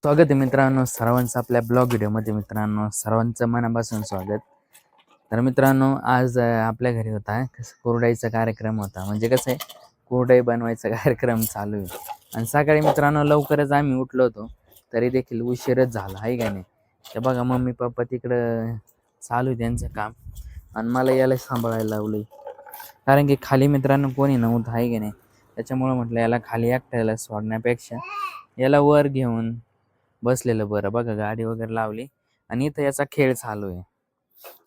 स्वागत आहे मित्रांनो सर्वांचं आपल्या ब्लॉग व्हिडिओमध्ये. मित्रांनो सर्वांचं मनापासून स्वागत. तर मित्रांनो आज आपल्या घरी होता कुरडईचा कार्यक्रम होता. म्हणजे कसं आहे, कुरडई बनवायचा कार्यक्रम चालू आहे. आणि सकाळी मित्रांनो लवकरच आम्ही उठलो होतो, तरी देखील उशीरच झाला आहे का नाही. तर बघा मम्मी पप्पा तिकडं चालू आहे त्यांचं काम, आणि मला याला सांभाळायला लावलं. कारण की खाली मित्रांनो कोणी नव्हतं आहे का नाही. त्याच्यामुळं म्हटलं याला खाली एकट्याला सोडण्यापेक्षा याला वर घेऊन बसलेलं बरं. बघा गाडी वगैरे लावली आणि इथं याचा खेळ चालू आहे.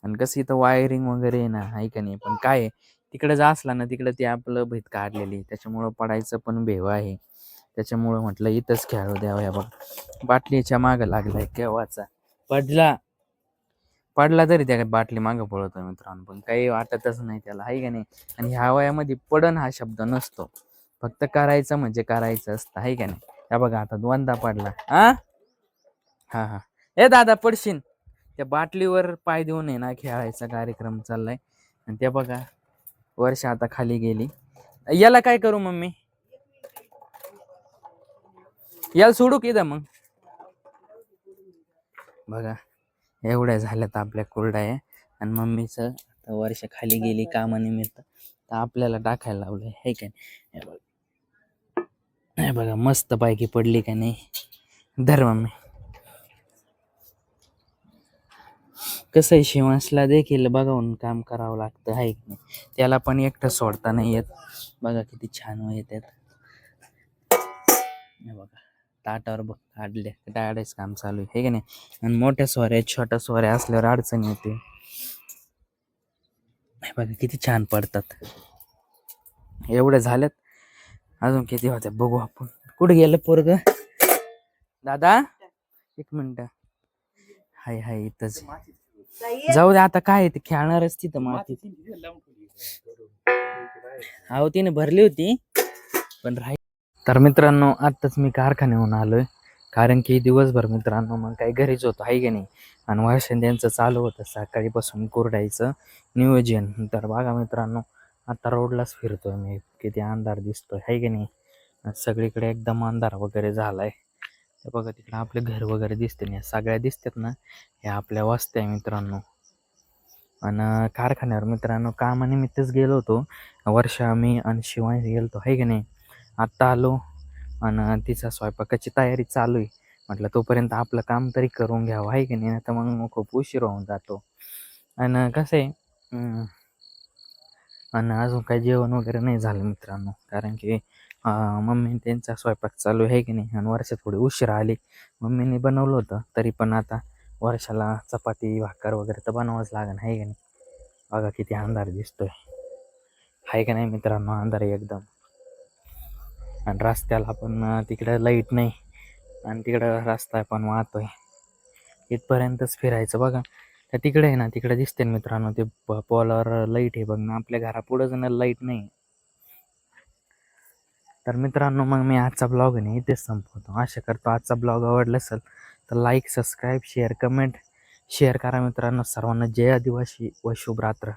आणि कसं इथं वायरिंग वगैरे आहे ना, आहे का नाही. पण काय आहे, तिकडे जा असला ना तिकडे ती आपलं भीत काढलेली, त्याच्यामुळं पडायचं पण भेव आहे. त्याच्यामुळं म्हटलं इथंच खेळू द्यावं. या बघ बाटलीच्या मागं लागलाय केव्हाचा. पडला पडला तरी त्या बाटली मागं पळतो मित्रांनो, पण काही वाटतच नाही त्याला, आहे का नाही. आणि ह्या वयामध्ये पडन हा शब्द नसतो, फक्त करायचं म्हणजे करायचं असतं, आहे का नाही. त्या बघा आता दोनदा पडला. हा हा. ए दादा पडशीन. त्या बाटलीवर पाय देऊन आहे ना खेळायचा कार्यक्रम चाललाय. आणि त्या बघा वर्षा आता खाली गेली. याला काय करू मम्मी, याला सोडू की मग. बघा एवढ्या झाल्यात आपल्या कुरड्या. आणि मम्मीचं वर्ष खाली गेली कामानिमित्त, तर आपल्याला टाकायला लावलंय, हे काय. हे बघा मस्त पैकी पडली का नाही. धर मम्मी. कसं आहे, शिवांशला देखील बघावून काम करावं लागतं, आहे की नाही. त्याला पण एकटं सोडता नाही येत. बघा किती छान येतात. बघा ताटावर बघ काढले टाळायचं काम चालू आहे, हे की नाही. आणि मोठ्या सोऱ्या छोट्या सोऱ्या असल्यावर अडचण येते. बघा किती छान पडतात. एवढे झालेत, अजून किती होते बघू आपण. कुठे गेलं पोरग दादा, एक मिनिट. हाय हाय इथंच. जाऊ दे आता, काय ते खेळणारच तिथं माती. अहो तिने भरली होती पण तर मित्रांनो आत्ताच मी कारखान्याहून आलोय. कारण की दिवसभर मित्रांनो मग काही घरीच होतो, आहे की नाही. आणि वर्षण त्यांचं चालू होतं सकाळीपासून कुरडायचं नियोजन. तर बघा मित्रांनो आता रोडलाच फिरतोय मी, किती अंधार दिसतोय, आहे की नाही. सगळीकडे एकदम अंधार वगैरे झालाय. तर बघा तिकडे आपले घर वगैरे दिसते नाही, सगळ्या दिसतात ना, हे आपल्या वस्त्या आहे मित्रांनो. आणि कारखान्यावर मित्रांनो कामानिमित्तच गेलो होतो. वर्षा मी आणि शिवांश गेलतो, आहे की नाही. आत्ता आलो आणि तिचा स्वयंपाकाची तयारी चालू आहे. म्हटलं तोपर्यंत आपलं काम तरी करून घ्यावं, आहे की नाही, तर मग खूप उशीर होऊन जातो. आणि कसं आहे, आणि अजून काही जेवण वगैरे नाही झालं मित्रांनो. कारण की मम्मी त्यांचा स्वयंपाक चालू आहे की नाही. आणि वर्षा थोडी उशिरा आली. मम्मीने बनवलं होतं, तरी पण आता वर्षाला चपाती भाकर वगैरे तर बनवावंच लागेल, आहे की नाही. बघा किती अंधार दिसतोय, आहे का नाही मित्रांनो, अंधार एकदम. आणि रस्त्याला पण तिकडं लाईट नाही, आणि तिकडं रस्ता पण वाहतोय. इथपर्यंतच फिरायचं बघा. त्या तिकडे आहे ना, तिकडे दिसते मित्रांनो ते पोलावर लाईट आहे बघ ना, आपल्या घरापुढं जण लाईट नाही. तर मित्रांनो मग मी आजचा ब्लॉग आहे ना इथेच संपवतो. आशा करतो आजचा ब्लॉग आवडला असेल तर like subscribe share comment share करा मित्रांनो. सर्वांना जय आदिवासी व शुभ रात्र.